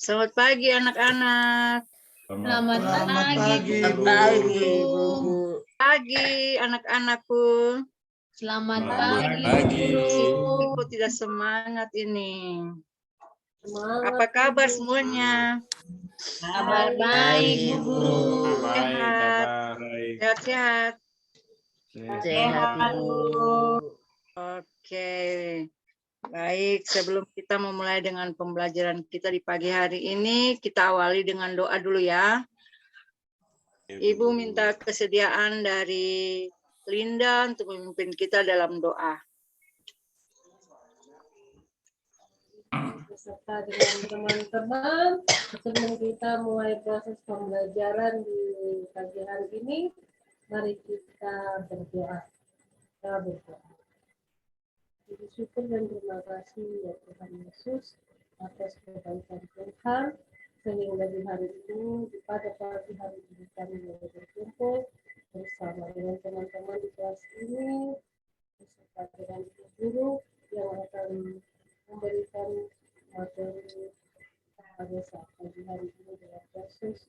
Selamat pagi anak-anak. Selamat pagi, Bu. Pagi anak-anakku. Selamat Selamat pagi, pagi. Bu. Kok tidak semangat ini? Semangat, Apa kabar Bu. semuanya? Kabar baik, Bu Guru. Sehat. Sehat-sehat. Sehat, Bu. Oke. Baik, sebelum kita memulai dengan pembelajaran kita di pagi hari ini, kita awali dengan doa dulu ya. Ibu minta kesediaan dari Linda untuk memimpin kita dalam doa. Beserta dengan teman-teman, sebelum kita mulai proses pembelajaran di pagi hari ini, mari kita berdoa. Kita berdoa. Puji syukur dan terima kasih ya Tuhan Yesus atas kebaikan Tuhan sehingga di hari ini pada pagi hari ini kami boleh berkumpul bersama dengan teman-teman di kelas ini beserta dengan ibu guru yang akan memberikan materi pada saat pagi hari ini dengan proses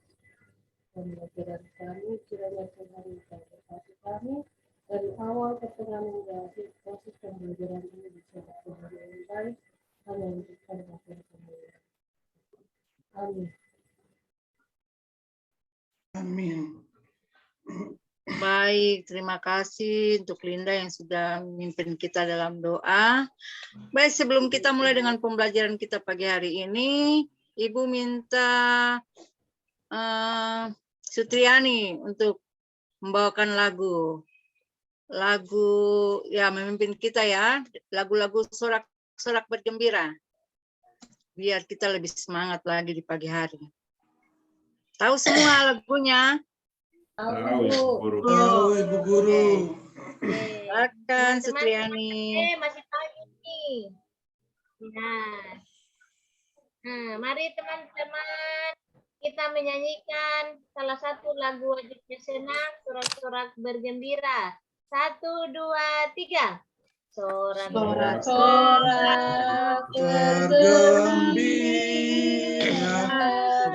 pembelajaran kami. Kiranya Tuhan memberkati kami dari awal pertengahan hingga akhir proses pembelajaran ini bisa berjalan dengan baik. Hanya untuk kemuliaan kemuliaan. Amin. Amin. Baik, terima kasih untuk Linda yang sudah memimpin kita dalam doa. Baik, sebelum kita mulai dengan pembelajaran kita pagi hari ini, Ibu minta Sutriani untuk membawakan lagu ya, memimpin kita ya, lagu-lagu sorak bergembira, biar kita lebih semangat lagi di pagi hari. Tahu semua lagunya? Tahu, Ibu Guru. Silakan Sutriani. Masih pagi nih. Nah, mari teman-teman kita menyanyikan salah satu lagu wajibnya senang, sorak-sorak bergembira. 1, 2, 3. Sorak-sorak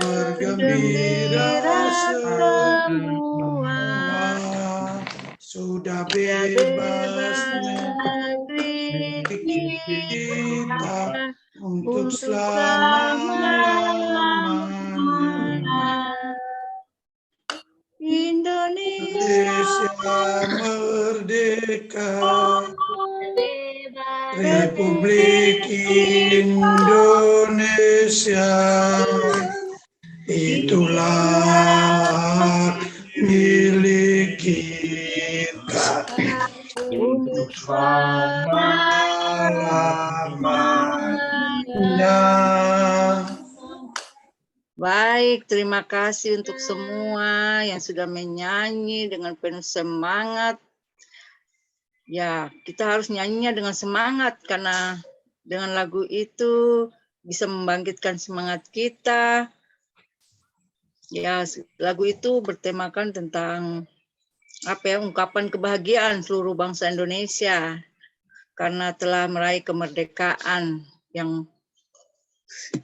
bergembira semua, sudah bebas negeri kita untuk selama-lamanya. Indonesia merdeka, Republik Indonesia, itulah milik kita untuk selama-lamanya. Baik, terima kasih untuk semua yang sudah menyanyi dengan penuh semangat. Ya, kita harus nyanyinya dengan semangat karena dengan lagu itu bisa membangkitkan semangat kita. Ya, lagu itu bertemakan tentang ungkapan kebahagiaan seluruh bangsa Indonesia karena telah meraih kemerdekaan yang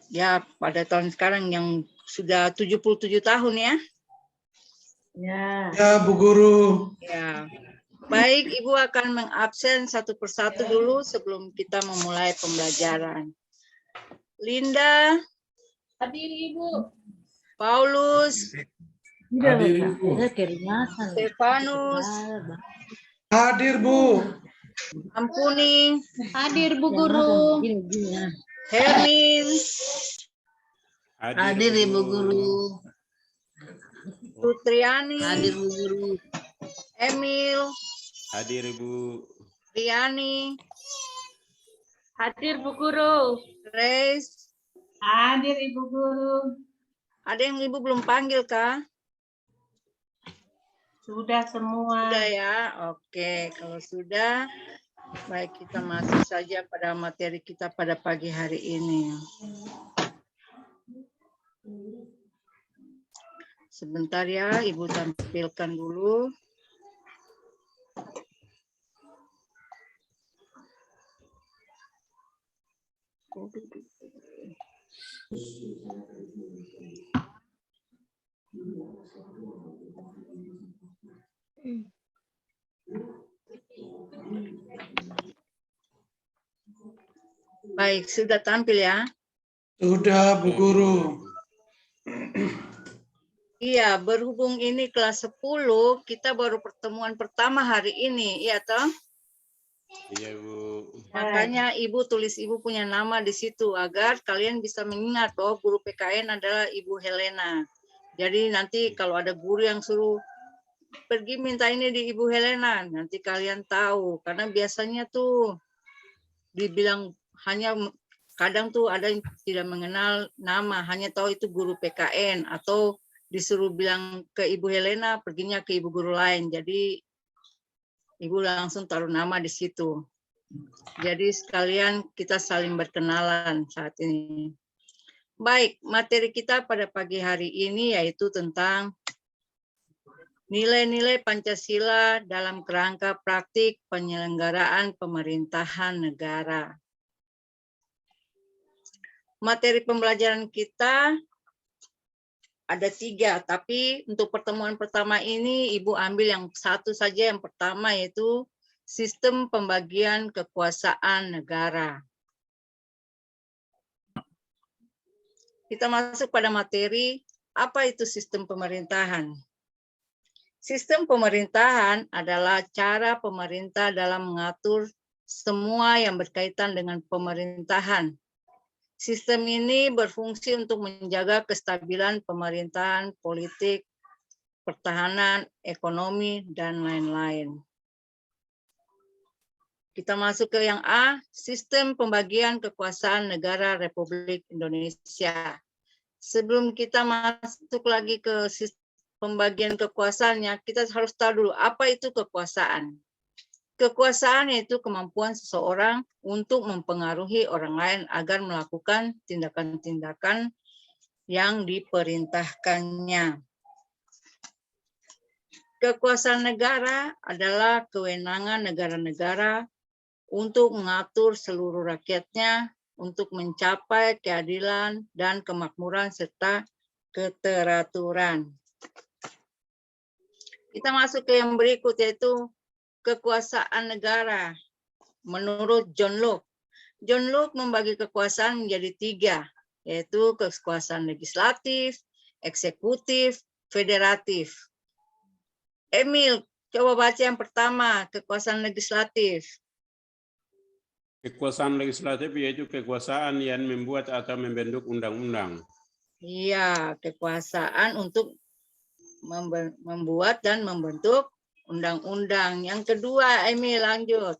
ya pada tahun sekarang yang sudah 77 tahun ya. Ya, Bu Guru. Ya. Baik, Ibu akan mengabsen satu persatu dulu sebelum kita memulai pembelajaran. Linda, hadir Ibu. Paulus, Hadir, Ibu. Stefanus, Hadir, Bu. Ampuni, Hadir Bu Guru. Hermin, Hadir Ibu Guru. Sutriani, Hadir Bu Guru. Emil, Hadir Ibu. Riani, Hadir Bu Guru. Grace. Hadir Ibu Guru. Ada yang Ibu belum panggil kah? Sudah semua. Sudah ya, oke. Kalau sudah, baik kita masuk saja pada materi kita pada pagi hari ini. Sebentar ya, Ibu tampilkan dulu. Baik, sudah tampil ya? Sudah, Bu Guru. Iya, berhubung ini kelas 10, kita baru pertemuan pertama hari ini, iya toh? Iya, Bu. Makanya Ibu tulis Ibu punya nama di situ agar kalian bisa mengingat bahwa guru PKN adalah Ibu Helena. Jadi nanti kalau ada guru yang suruh pergi minta ini di Ibu Helena, nanti kalian tahu. Karena biasanya tuh dibilang hanya kadang tuh ada yang tidak mengenal nama, hanya tahu itu guru PKN atau disuruh bilang ke Ibu Helena, perginya ke ibu guru lain. Jadi Ibu langsung taruh nama di situ. Jadi sekalian kita saling berkenalan saat ini. Baik, materi kita pada pagi hari ini yaitu tentang nilai-nilai Pancasila dalam kerangka praktik penyelenggaraan pemerintahan negara. Materi pembelajaran kita ada 3, tapi untuk pertemuan pertama ini Ibu ambil yang satu saja, yang pertama yaitu sistem pembagian kekuasaan negara. Kita masuk pada materi, apa itu sistem pemerintahan? Sistem pemerintahan adalah cara pemerintah dalam mengatur semua yang berkaitan dengan pemerintahan. Sistem ini berfungsi untuk menjaga kestabilan pemerintahan, politik, pertahanan, ekonomi, dan lain-lain. Kita masuk ke yang A, sistem pembagian kekuasaan negara Republik Indonesia. Sebelum kita masuk lagi ke sistem pembagian kekuasaannya, kita harus tahu dulu apa itu kekuasaan. Kekuasaan yaitu kemampuan seseorang untuk mempengaruhi orang lain agar melakukan tindakan-tindakan yang diperintahkannya. Kekuasaan negara adalah kewenangan negara-negara untuk mengatur seluruh rakyatnya untuk mencapai keadilan dan kemakmuran serta keteraturan. Kita masuk ke yang berikut yaitu kekuasaan negara. Menurut John Locke. John Locke membagi kekuasaan menjadi 3, yaitu kekuasaan legislatif, eksekutif, federatif. Emil, coba baca yang pertama, kekuasaan legislatif. Kekuasaan legislatif yaitu kekuasaan yang membuat atau membentuk undang-undang. Iya, kekuasaan untuk membuat dan membentuk undang-undang. Yang kedua, Emil, lanjut.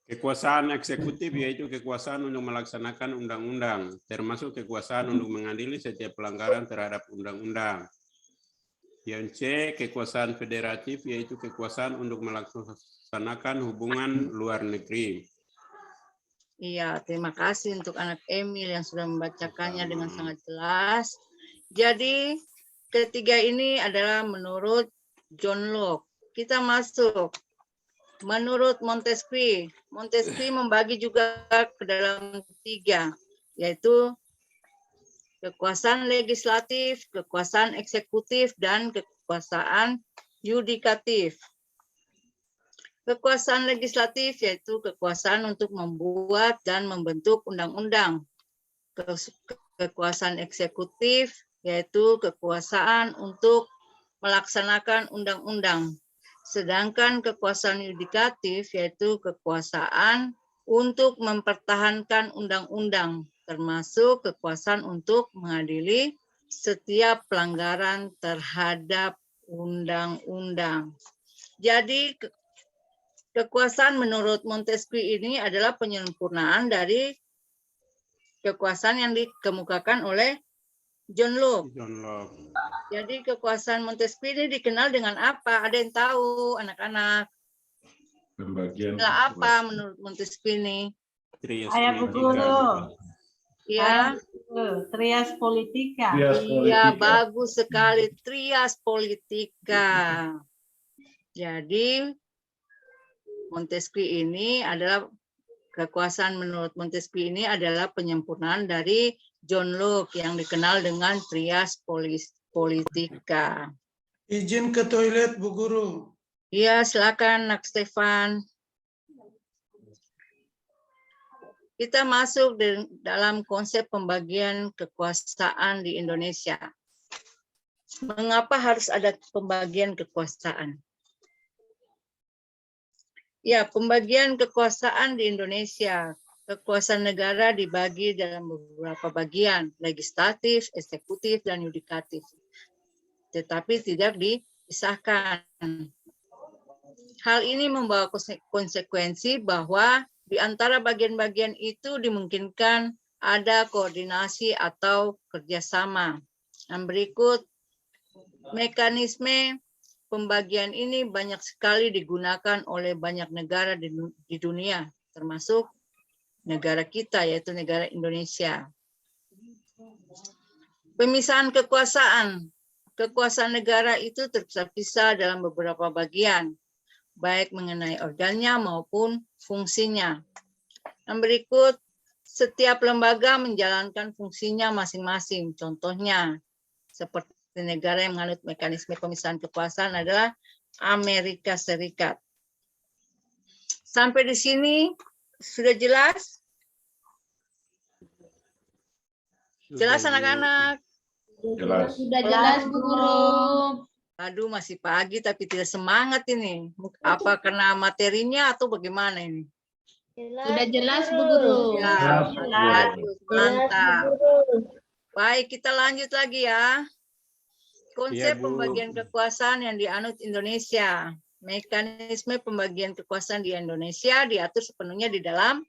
Kekuasaan eksekutif yaitu kekuasaan untuk melaksanakan undang-undang, termasuk kekuasaan untuk mengadili setiap pelanggaran terhadap undang-undang. Yang C, kekuasaan federatif yaitu kekuasaan untuk melaksanakan hubungan luar negeri. Iya, terima kasih untuk anak Emil yang sudah membacakannya dengan sangat jelas. Jadi, ketiga ini adalah menurut John Locke. Kita masuk. Menurut Montesquieu, Montesquieu membagi juga ke dalam 3, yaitu kekuasaan legislatif, kekuasaan eksekutif, dan kekuasaan yudikatif. Kekuasaan legislatif yaitu kekuasaan untuk membuat dan membentuk undang-undang. Kekuasaan eksekutif yaitu kekuasaan untuk melaksanakan undang-undang. Sedangkan kekuasaan yudikatif yaitu kekuasaan untuk mempertahankan undang-undang, termasuk kekuasaan untuk mengadili setiap pelanggaran terhadap undang-undang. Jadi kekuasaan menurut Montesquieu ini adalah penyempurnaan dari kekuasaan yang dikemukakan oleh John Locke. Jadi kekuasaan Montesquieu ini dikenal dengan apa? Ada yang tahu, anak-anak? Pembagian Apa menurut Montesquieu ini? Saya Bu Guru. Ya, Trias politika. iya, bagus sekali. Trias politika. Jadi Montesquieu ini adalah kekuasaan menurut Montesquieu ini adalah penyempurnaan dari John Locke yang dikenal dengan trias politika. Izin ke toilet, Bu Guru. Iya, silakan Nak Stefan. Kita masuk dalam konsep pembagian kekuasaan di Indonesia. Mengapa harus ada pembagian kekuasaan? Ya, pembagian kekuasaan di Indonesia. Kekuasaan negara dibagi dalam beberapa bagian, legislatif, eksekutif, dan yudikatif. Tetapi tidak dipisahkan. Hal ini membawa konsekuensi bahwa di antara bagian-bagian itu dimungkinkan ada koordinasi atau kerjasama. Yang berikut, mekanisme pembagian ini banyak sekali digunakan oleh banyak negara di dunia, termasuk negara kita, yaitu negara Indonesia. Pemisahan kekuasaan. Kekuasaan negara itu terpisah-pisah dalam beberapa bagian, baik mengenai organnya maupun fungsinya. Yang berikut, setiap lembaga menjalankan fungsinya masing-masing. Contohnya, seperti negara yang menganut mekanisme pemisahan kekuasaan adalah Amerika Serikat. Sampai di sini sudah jelas? Jelas anak-anak? Jelas. Sudah jelas, Bu Guru. Aduh, masih pagi tapi tidak semangat ini. Apa karena materinya atau bagaimana ini? Sudah jelas, Bu Guru. Ya, Jelas, Bu Guru. bagus, mantap. Baik, kita lanjut lagi ya. Konsep Iya, Bu. pembagian kekuasaan yang dianut Indonesia. Mekanisme pembagian kekuasaan di Indonesia diatur sepenuhnya di dalam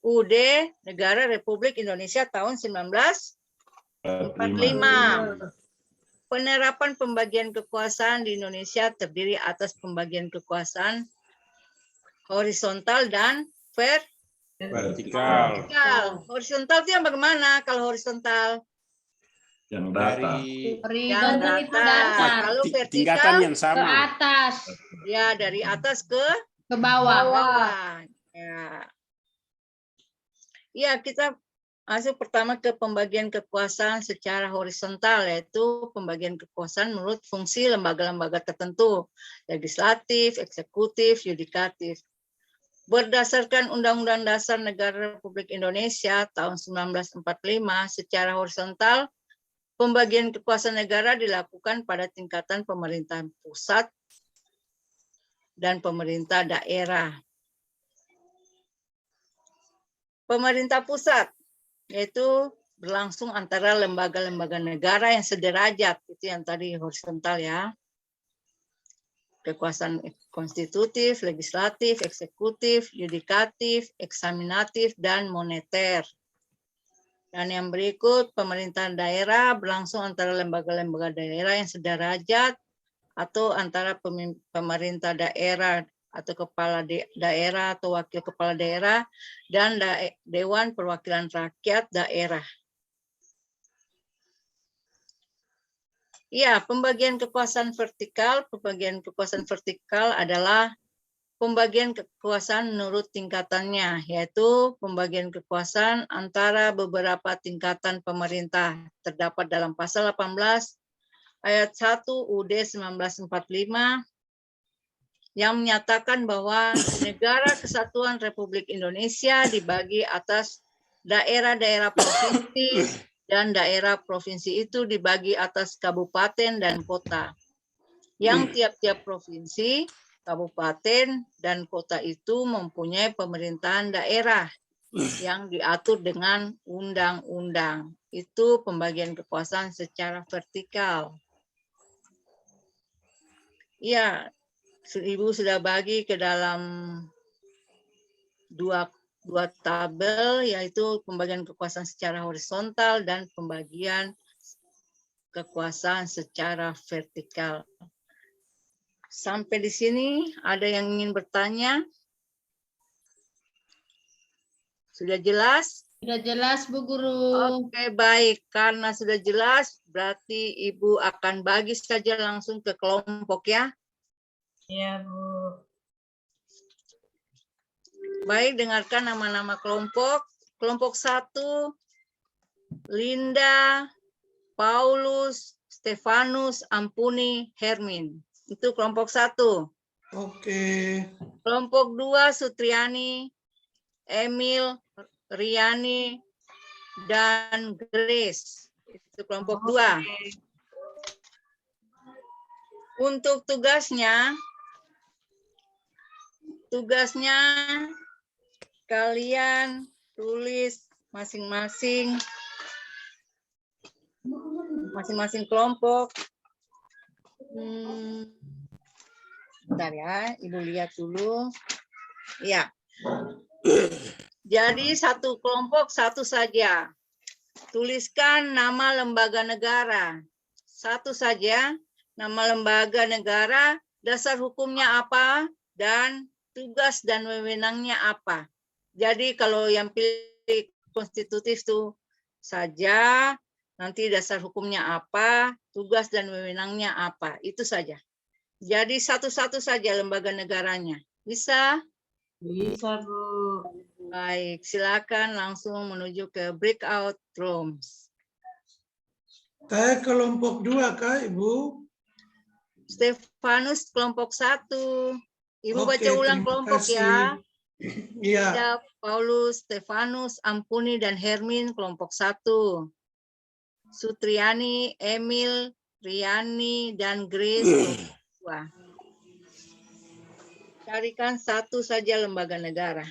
UUD Negara Republik Indonesia tahun 1945. Penerapan pembagian kekuasaan di Indonesia terdiri atas pembagian kekuasaan horizontal dan Vertikal. vertikal. Horizontal itu yang bagaimana kalau horizontal? Yang data. Yang Itu datar. datar. Kalau Tingkatan vertikal, yang Ke sama. atas, ya dari atas ke ke bawah. bawah. Ya. Ya, kita masuk pertama ke pembagian kekuasaan secara horizontal, yaitu pembagian kekuasaan menurut fungsi lembaga-lembaga tertentu, legislatif, eksekutif, yudikatif. Berdasarkan Undang-Undang Dasar Negara Republik Indonesia tahun 1945, secara horizontal, pembagian kekuasaan negara dilakukan pada tingkatan pemerintahan pusat dan pemerintah daerah. Pemerintah pusat yaitu berlangsung antara lembaga-lembaga negara yang sederajat, itu yang tadi horizontal ya. Kekuasaan konstitutif, legislatif, eksekutif, yudikatif, eksaminatif, dan moneter. Dan yang berikut, pemerintahan daerah berlangsung antara lembaga-lembaga daerah yang sederajat atau antara pemerintah daerah atau kepala daerah atau wakil kepala daerah dan Dewan Perwakilan Rakyat daerah. Ya, pembagian kekuasaan vertikal. Pembagian kekuasaan vertikal adalah pembagian kekuasaan menurut tingkatannya, yaitu pembagian kekuasaan antara beberapa tingkatan pemerintah. Terdapat dalam pasal 18 ayat 1 UUD 1945 yang menyatakan bahwa Negara Kesatuan Republik Indonesia dibagi atas daerah-daerah provinsi dan daerah provinsi itu dibagi atas kabupaten dan kota. Yang tiap-tiap provinsi, kabupaten, dan kota itu mempunyai pemerintahan daerah yang diatur dengan undang-undang. Itu pembagian kekuasaan secara vertikal. Ya, Ibu sudah bagi ke dalam dua tabel, yaitu pembagian kekuasaan secara horizontal dan pembagian kekuasaan secara vertikal. Sampai di sini ada yang ingin bertanya? Sudah jelas? Sudah jelas, Bu Guru. Oke, baik. Karena sudah jelas, berarti Ibu akan bagi saja langsung ke kelompok ya. Iya, Bu. Baik, dengarkan nama-nama kelompok. Kelompok 1, Linda, Paulus, Stefanus, Ampuni, Hermin. Itu kelompok 1. Oke. Kelompok 2, Sutriani, Emil, Riani, dan Grace. Itu kelompok 2. Untuk tugasnya kalian tulis masing-masing kelompok. Bentar ya, Ibu lihat dulu. Ya. Jadi satu kelompok satu saja. Tuliskan nama lembaga negara. Satu saja, nama lembaga negara, dasar hukumnya apa, dan tugas dan wewenangnya apa. Jadi kalau yang pilih konstitutif itu saja, nanti dasar hukumnya apa, tugas dan wewenangnya apa, itu saja. Jadi satu-satu saja lembaga negaranya. Bisa? Bisa, Bu. Baik, silakan langsung menuju ke breakout rooms. Saya kelompok 2 Kak, Ibu. Stefanus kelompok 1. Ibu Oke, baca ulang terima kelompok kasih. ya. Iya. Linda, Paulus, Stefanus, Ampuni, dan Hermin kelompok 1. Sutriani, Emil, Riani, dan Grace kelompok 2. Carikan satu saja lembaga negara.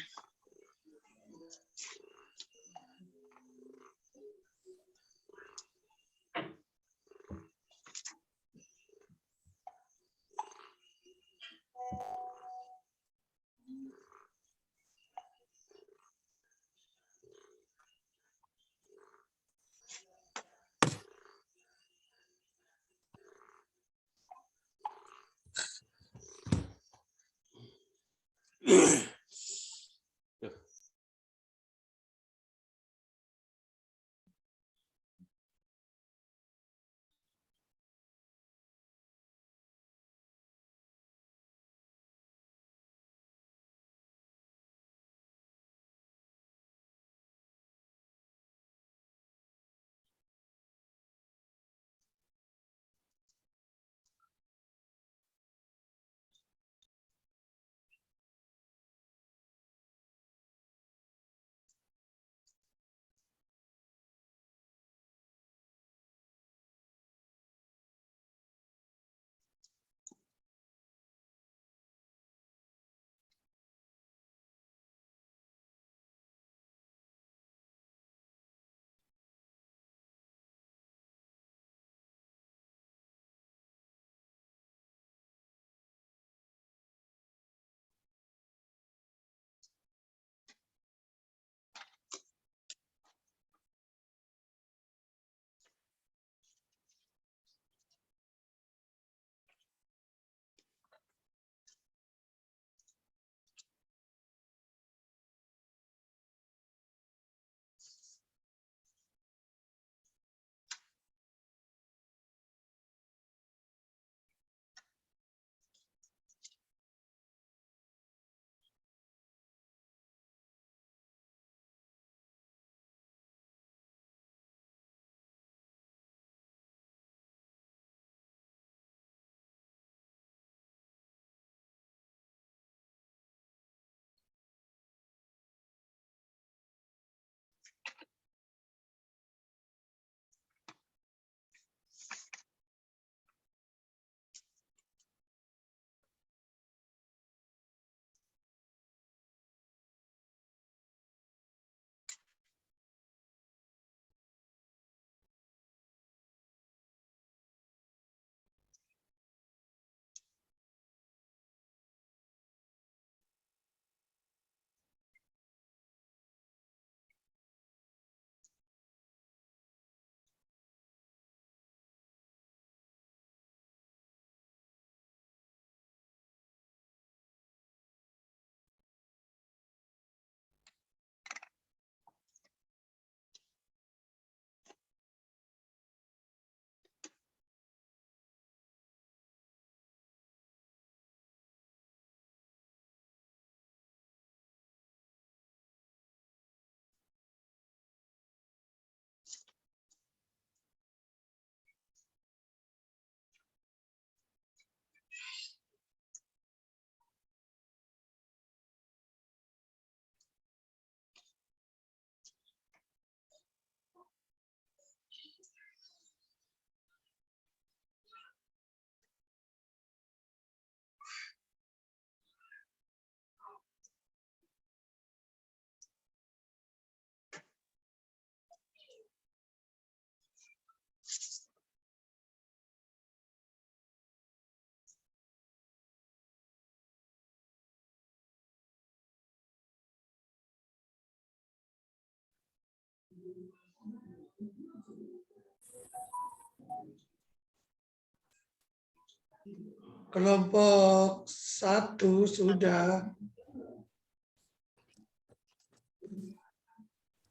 Kelompok 1 sudah.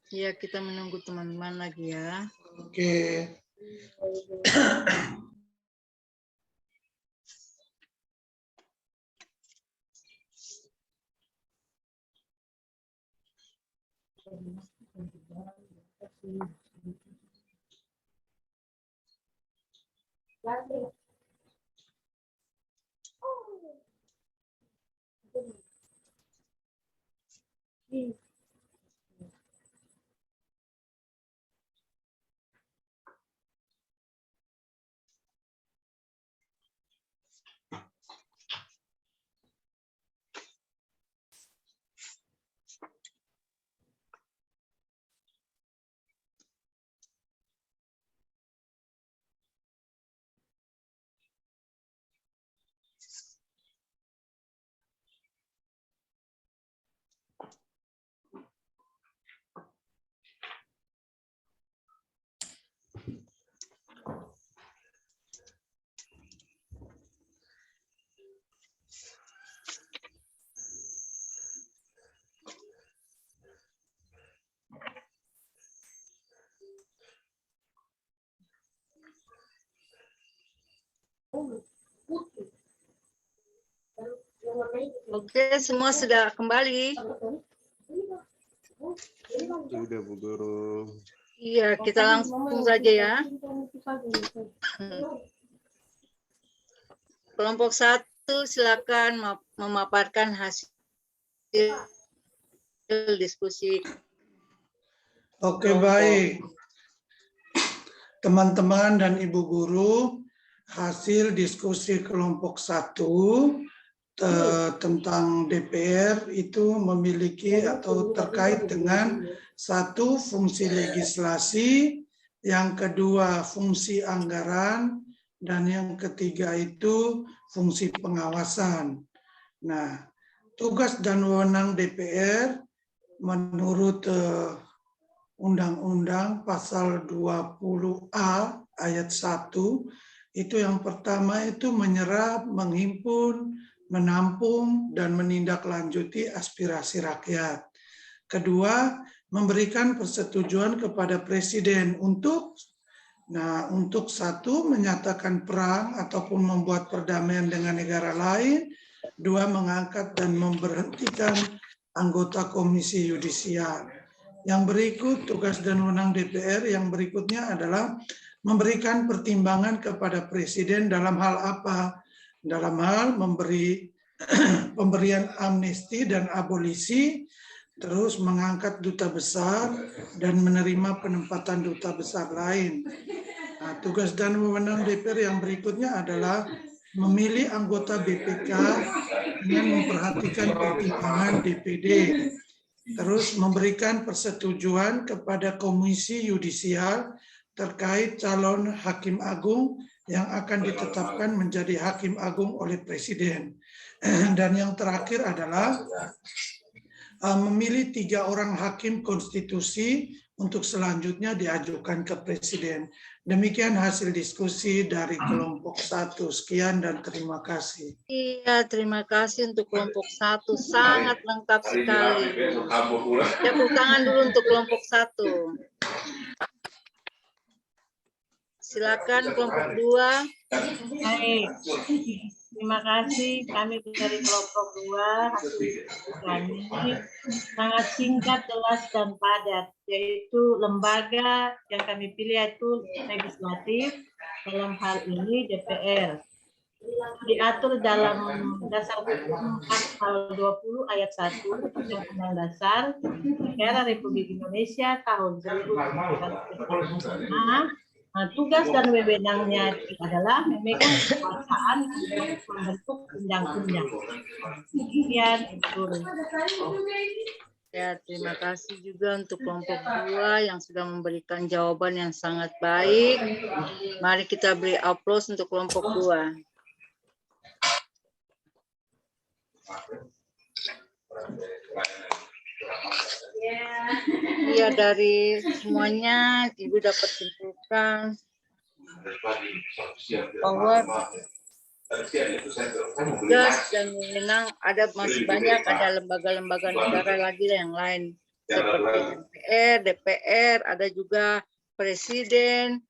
Ya, kita menunggu teman-teman lagi ya. Oke. Oke, semua sudah kembali. Sudah Bu Guru. Iya, kita langsung saja ya. Kelompok 1 silakan memaparkan hasil diskusi. Oke, baik. Teman-teman dan Ibu Guru, hasil diskusi kelompok 1 tentang DPR itu memiliki atau terkait dengan 1, fungsi legislasi, yang kedua fungsi anggaran, dan yang ketiga itu fungsi pengawasan. Nah, tugas dan wewenang DPR menurut Undang-Undang Pasal 20A ayat 1, itu yang pertama itu menyerap, menghimpun, menampung, dan menindaklanjuti aspirasi rakyat. Kedua, memberikan persetujuan kepada Presiden untuk 1, menyatakan perang ataupun membuat perdamaian dengan negara lain. 2, mengangkat dan memberhentikan anggota Komisi Yudisial. Yang berikut tugas dan wewenang DPR yang berikutnya adalah memberikan pertimbangan kepada Presiden dalam hal apa? Dalam hal pemberian amnesti dan abolisi, terus mengangkat duta besar dan menerima penempatan duta besar lain. Nah, tugas dan wewenang DPR yang berikutnya adalah memilih anggota BPK dengan memperhatikan pertimbangan DPD. Terus memberikan persetujuan kepada Komisi Yudisial terkait calon Hakim Agung yang akan ditetapkan menjadi Hakim Agung oleh Presiden. Dan yang terakhir adalah memilih 3 orang Hakim Konstitusi untuk selanjutnya diajukan ke Presiden. Demikian hasil diskusi dari kelompok 1. Sekian dan terima kasih. Iya, terima kasih untuk kelompok 1. Sangat lengkap sekali. Tepuk tangan dulu untuk kelompok 1. Silakan kelompok 2. Baik, terima kasih. Kami dari kelompok 2 hasil kami sangat singkat, jelas dan padat, yaitu lembaga yang kami pilih yaitu legislatif, dalam hal ini DPR. Diatur dalam Dasar Hukum Pasal 20 ayat 1 Undang-Undang Dasar Negara Republik Indonesia tahun 1945. Nah, tugas dan wewenangnya adalah memegang kekuasaan untuk membentuk undang-undang. Demikian, Ibu. Ya, terima kasih juga untuk kelompok 2 yang sudah memberikan jawaban yang sangat baik. Mari kita beri aplaus untuk kelompok 2. Iya, dari semuanya Ibu dapat simpulkan bahwa tugas dan wewenang masih banyak, ada lembaga-lembaga negara lagi yang lain seperti MPR, DPR, ada juga Presiden,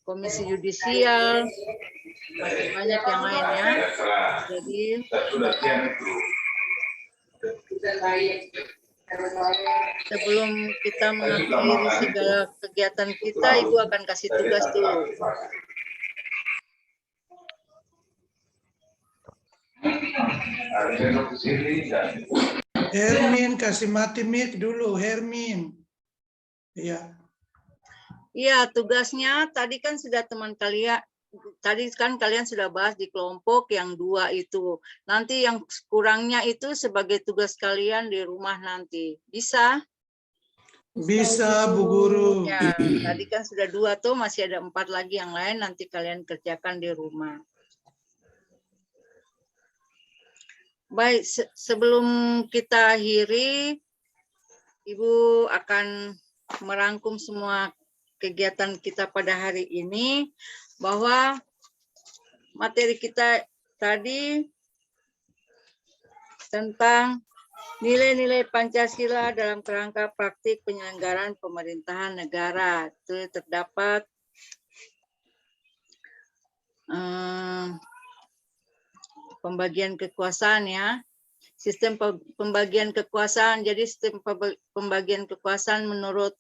Komisi Yudisial, masih banyak yang lain ya. Jadi sebelum kita mengakhiri segala kegiatan kita, Ibu akan kasih tugas dulu. Hermin, kasih mati mic dulu, Hermin. Iya. Iya, tugasnya tadi kan sudah teman kalian, tadi kan kalian sudah bahas di kelompok yang 2 itu. Nanti yang kurangnya itu sebagai tugas kalian di rumah nanti. Bisa? Bisa, Bu Guru. Ya, tadi kan sudah 2 tuh, masih ada 4 lagi yang lain, nanti kalian kerjakan di rumah. Baik, sebelum kita akhiri, Ibu akan merangkum semua kegiatan kita pada hari ini, bahwa materi kita tadi tentang nilai-nilai Pancasila dalam kerangka praktik penyelenggaraan pemerintahan negara. Itu terdapat pembagian kekuasaan ya. Sistem pembagian kekuasaan. Jadi sistem pembagian kekuasaan menurut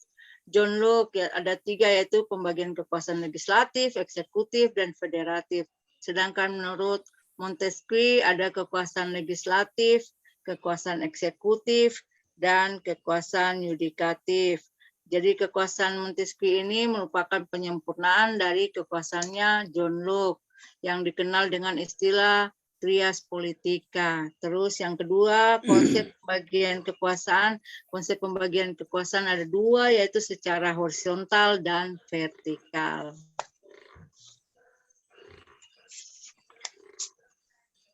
John Locke ya, ada 3, yaitu pembagian kekuasaan legislatif, eksekutif, dan federatif. Sedangkan menurut Montesquieu ada kekuasaan legislatif, kekuasaan eksekutif, dan kekuasaan yudikatif. Jadi kekuasaan Montesquieu ini merupakan penyempurnaan dari kekuasaannya John Locke yang dikenal dengan istilah trias politika. Terus yang kedua, konsep pembagian kekuasaan. Konsep pembagian kekuasaan ada 2, yaitu secara horizontal dan vertikal.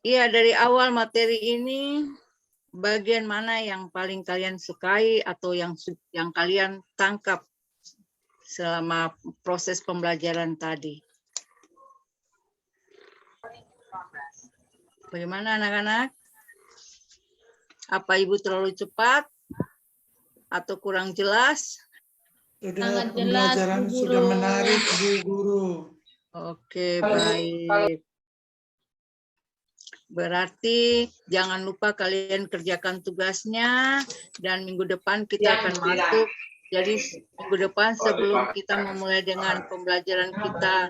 Iya, dari awal materi ini, bagian mana yang paling kalian sukai atau yang kalian tangkap selama proses pembelajaran tadi? Bagaimana anak-anak? Apa Ibu terlalu cepat atau kurang jelas? Sudah, Sangat jelas, pembelajaran Bu Guru. sudah menarik, Bu Guru. Oke, baik. Berarti jangan lupa kalian kerjakan tugasnya, dan minggu depan kita akan masuk. Jadi minggu depan sebelum kita memulai dengan pembelajaran kita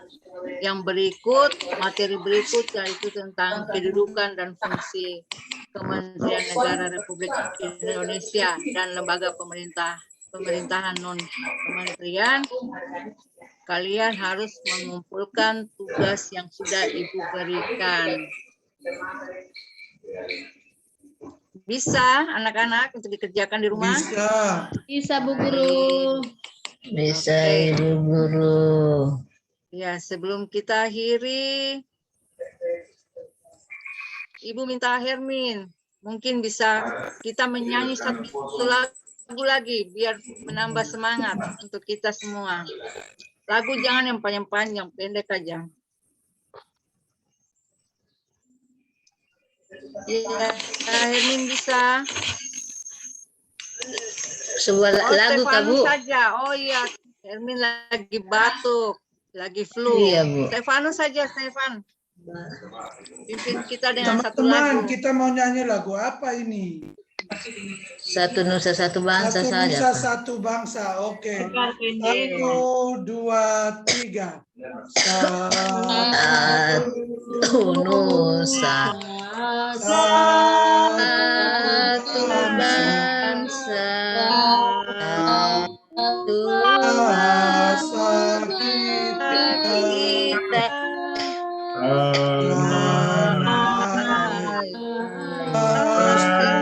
yang berikut, materi berikut, yaitu tentang kedudukan dan fungsi Kementerian Negara Republik Indonesia dan lembaga pemerintahan non-kementerian, kalian harus mengumpulkan tugas yang sudah Ibu berikan. Bisa anak-anak untuk dikerjakan di rumah? Bisa. Bisa, Bu Guru. Bisa, Ibu Guru. Ya, sebelum kita akhiri, Ibu minta Hermin, mungkin bisa kita menyanyi satu lagu lagi, biar menambah semangat untuk kita semua. Lagu jangan yang panjang-panjang, pendek aja. Ya, Hermin bisa. Sebuah lagu, Kak, Bu. Stefanus saja. Oh iya, Hermin lagi batuk, lagi flu. Iya, Bu. Stefanus saja, Stefan. Pimpin kita dengan satu Teman-teman, lagu. kita mau nyanyi lagu apa ini? Satu nusa satu bangsa Satu saja, nusa Pak. satu bangsa. Oke. Pendek. 1, 2, 3. Satu nusa satu bangsa satu Bangsa kita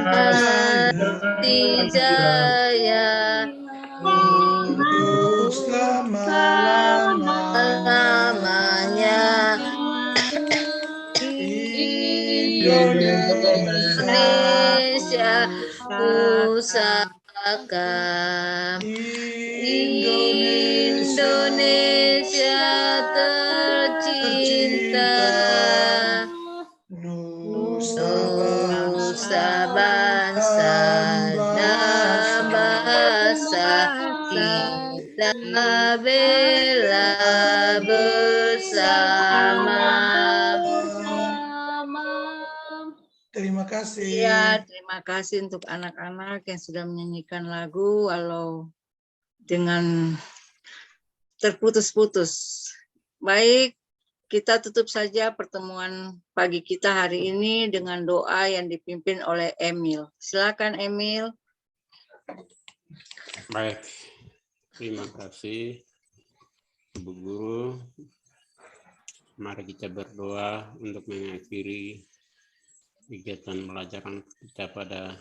pasti jaya untuk selamanya Indonesia Indonesia Nusantara Bangsa Indonesia tercinta, Nusa nusa bangsa dan bahasa kita bela bersama. Terima kasih. Ya, terima kasih untuk anak-anak yang sudah menyanyikan lagu walau dengan terputus-putus. Baik, kita tutup saja pertemuan pagi kita hari ini dengan doa yang dipimpin oleh Emil. Silakan Emil. Baik, terima kasih Ibu Guru. Mari kita berdoa untuk mengakhiri kegiatan pelajaran kita pada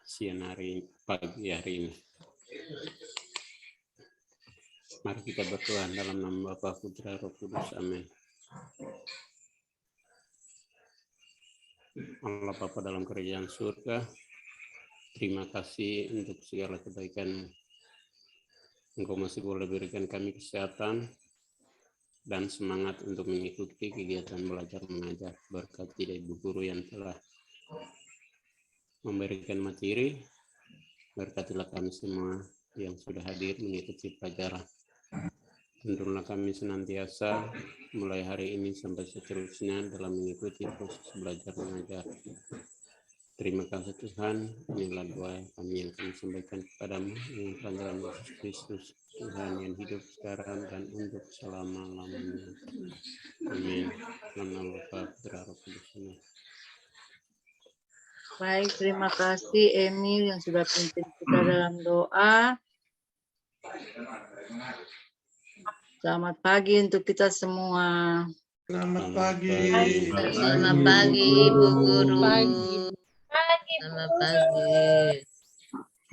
siang hari pagi hari ini. Mari kita berdoa dalam nama Bapa, Putra, Roh Kudus. Amin. Allah Bapa dalam kerajaan surga, terima kasih untuk segala kebaikan. Engkau masih boleh berikan kami kesehatan dan semangat untuk mengikuti kegiatan belajar mengajar. Berkati dari Ibu Guru yang telah memberikan materi, berkatilah kami semua yang sudah hadir mengikuti pelajaran. Tuntunlah kami senantiasa mulai hari ini sampai seterusnya dalam mengikuti proses belajar mengajar. Terima kasih Tuhan, inilah doa kami yang kami sampaikan kepadamu, yang dalam Yesus Kristus, Tuhan yang hidup sekarang dan untuk selama-lamanya. Amin. Dalam nama Bapa, Putra, Roh Kudus. Amin. Baik, terima kasih Emil yang sudah pimpin kita dalam doa. Selamat pagi untuk kita semua. Selamat pagi. Selamat pagi Bu Guru. Selamat pagi.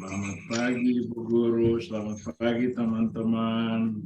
Selamat pagi Bu Guru, selamat pagi teman-teman.